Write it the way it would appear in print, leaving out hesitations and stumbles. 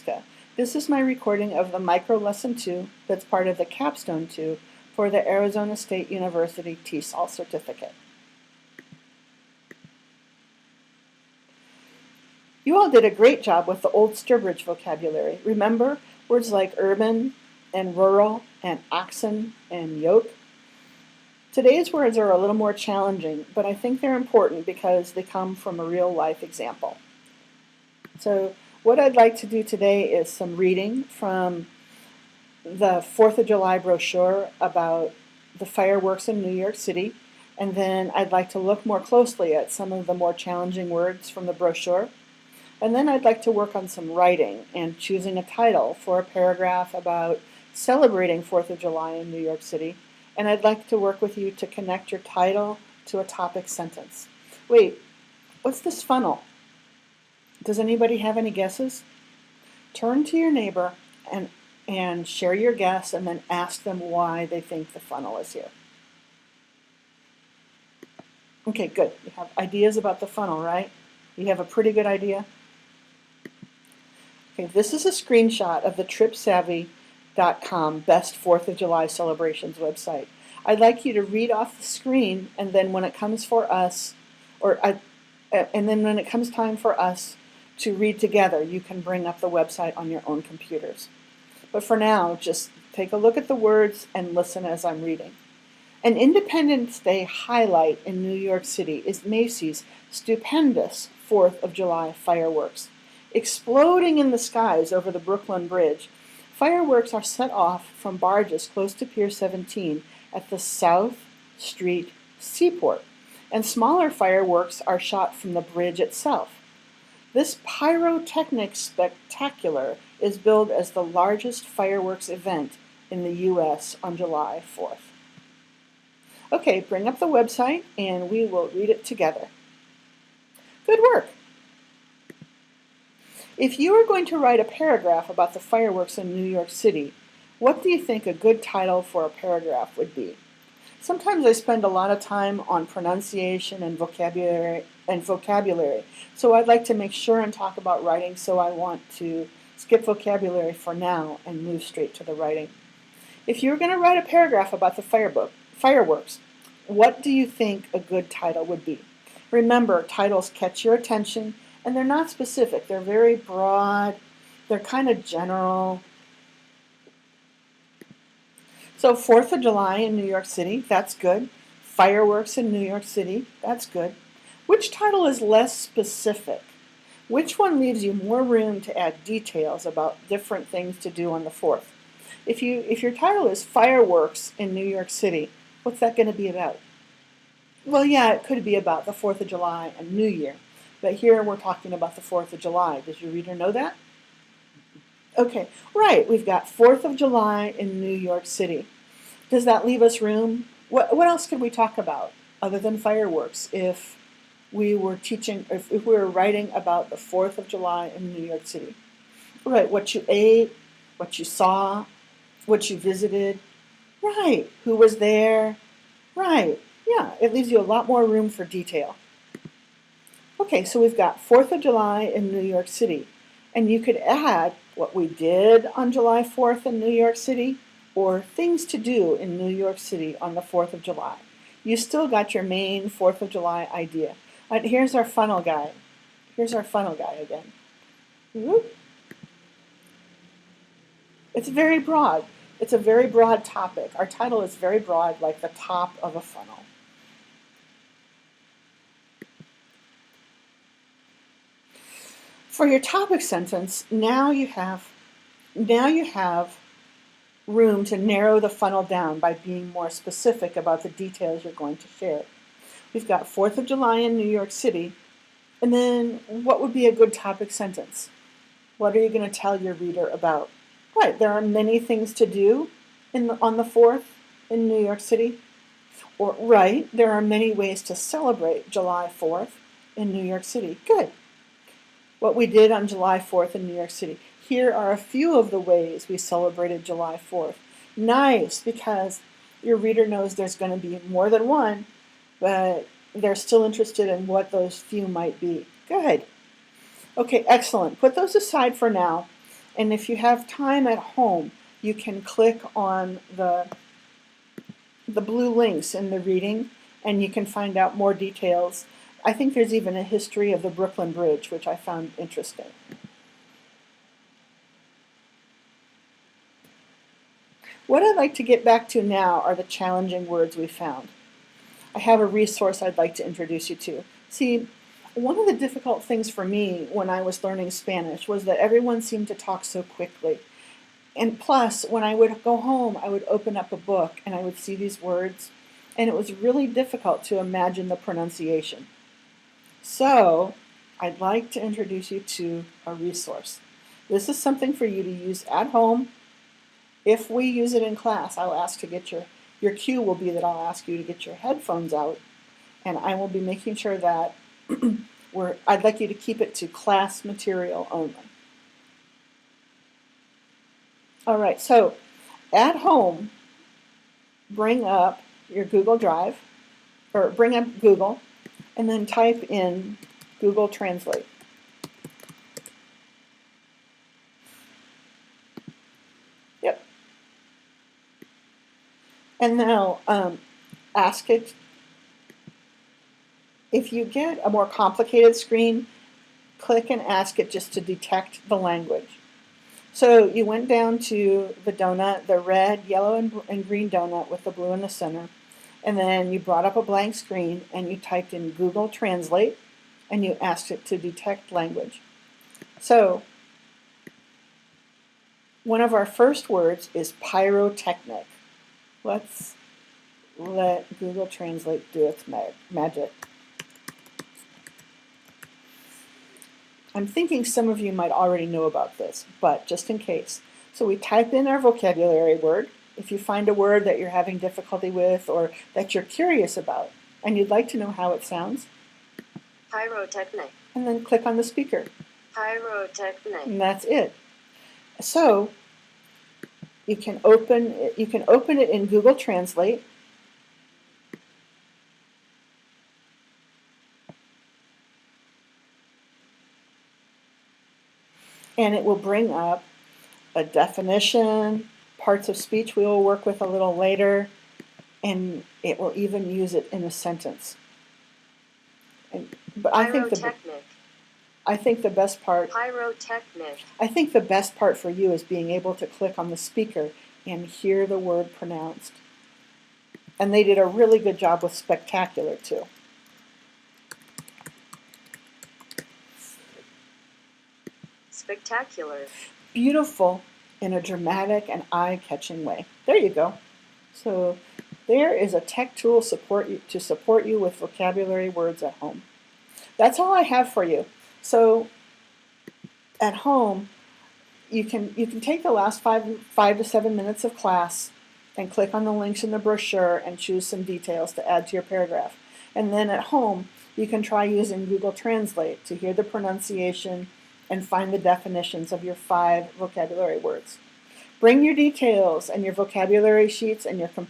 Nebraska. This is my recording of the Micro Lesson 2 that's part of the Capstone 2 for the Arizona State University TESOL certificate. You all did a great job with the Old Sturbridge vocabulary. Remember words like urban and rural and oxen and yoke? Today's words are a little more challenging, but I think they're important because they come from a real-life example. So what I'd like to do today is some reading from the 4th of July brochure about the fireworks in New York City, and then I'd like to look more closely at some of the more challenging words from the brochure. And then I'd like to work on some writing and choosing a title for a paragraph about celebrating 4th of July in New York City. And I'd like to work with you to connect your title to a topic sentence. Wait, what's this funnel? Does anybody have any guesses? Turn to your neighbor and share your guess, and then ask them why they think the funnel is here. Okay, good. You have ideas about the funnel, right? You have a pretty good idea? Okay, this is a screenshot of the TripSavvy.com Best 4th of July Celebrations website. I'd like you to read off the screen, and then when it comes for us, and then when it comes time for us to read together, you can bring up the website on your own computers. But for now, just take a look at the words and listen as I'm reading. An Independence Day highlight in New York City is Macy's stupendous 4th of July fireworks. Exploding in the skies over the Brooklyn Bridge, fireworks are set off from barges close to Pier 17 at the South Street Seaport, and smaller fireworks are shot from the bridge itself. This pyrotechnic spectacular is billed as the largest fireworks event in the U.S. on July 4th. Okay, bring up the website and we will read it together. Good work! If you were going to write a paragraph about the fireworks in New York City, what do you think a good title for a paragraph would be? Sometimes I spend a lot of time on pronunciation and vocabulary, so I'd like to make sure and talk about writing, so I want to skip vocabulary for now and move straight to the writing. If you were going to write a paragraph about the fireworks, what do you think a good title would be? Remember, titles catch your attention, and they're not specific. They're very broad. They're kind of general. So 4th of July in New York City, that's good. Fireworks in New York City, that's good. Which title is less specific? Which one leaves you more room to add details about different things to do on the 4th? If your title is Fireworks in New York City, what's that going to be about? Well, yeah, it could be about the 4th of July and New Year. But here we're talking about the 4th of July. Does your reader know that? Okay, right. We've got 4th of July in New York City. Does that leave us room? What else could we talk about other than fireworks if we were writing about the 4th of July in New York City? Right, what you ate, what you saw, what you visited. Right, who was there. Right, yeah, it leaves you a lot more room for detail. Okay, so we've got 4th of July in New York City, and you could add what we did on July 4th in New York City, or things to do in New York City on the 4th of July. You still got your main 4th of July idea. And here's our funnel guy. Here's our funnel guy again. Whoop. It's very broad. It's a very broad topic. Our title is very broad, like the top of a funnel. For your topic sentence, now you have room to narrow the funnel down by being more specific about the details you're going to share. We've got 4th of July in New York City, and then what would be a good topic sentence? What are you going to tell your reader about? Right, there are many things to do on the 4th in New York City. Or, right, there are many ways to celebrate July 4th in New York City. Good. What we did on July 4th in New York City. Here are a few of the ways we celebrated July 4th. Nice, because your reader knows there's going to be more than one, but they're still interested in what those few might be. Good. Okay, excellent. Put those aside for now, And if you have time at home, you can click on the blue links in the reading, and you can find out more details. I think there's even a history of the Brooklyn Bridge, which I found interesting. What I'd like to get back to now are the challenging words we found. I have a resource I'd like to introduce you to. See, one of the difficult things for me when I was learning Spanish was that everyone seemed to talk so quickly. And plus, when I would go home, I would open up a book and I would see these words, and it was really difficult to imagine the pronunciation. So, I'd like to introduce you to a resource. This is something for you to use at home. If we use it in class, I'll ask to get your cue will be that I'll ask you to get your headphones out, and I will be making sure that I'd like you to keep it to class material only. All right, so at home, bring up your Google Drive, or bring up Google, and then type in Google Translate. Yep. And now ask it. If you get a more complicated screen, click and ask it just to detect the language. So you went down to the donut, the red, yellow, and green donut with the blue in the center, and then you brought up a blank screen and you typed in Google Translate and you asked it to detect language. So one of our first words is pyrotechnic. Let's let Google Translate do its magic. I'm thinking some of you might already know about this, but just in case. So we type in our vocabulary word. If you find a word that you're having difficulty with or that you're curious about and you'd like to know how it sounds, pyrotechnic. And then click on the speaker. Pyrotechnic. And that's it. So you can open it in Google Translate. And it will bring up a definition, parts of speech we will work with a little later, and it will even use it in a sentence. But I think the best part. Pyrotechnic. I think the best part for you is being able to click on the speaker and hear the word pronounced. And they did a really good job with spectacular too. Spectacular. Beautiful in a dramatic and eye-catching way. There you go. So there is a tech tool to support you with vocabulary words at home. That's all I have for you. So at home, you can take the last 5 to 7 minutes of class and click on the links in the brochure and choose some details to add to your paragraph. And then at home, you can try using Google Translate to hear the pronunciation and find the definitions of your 5 vocabulary words. Bring your details and your vocabulary sheets and your computer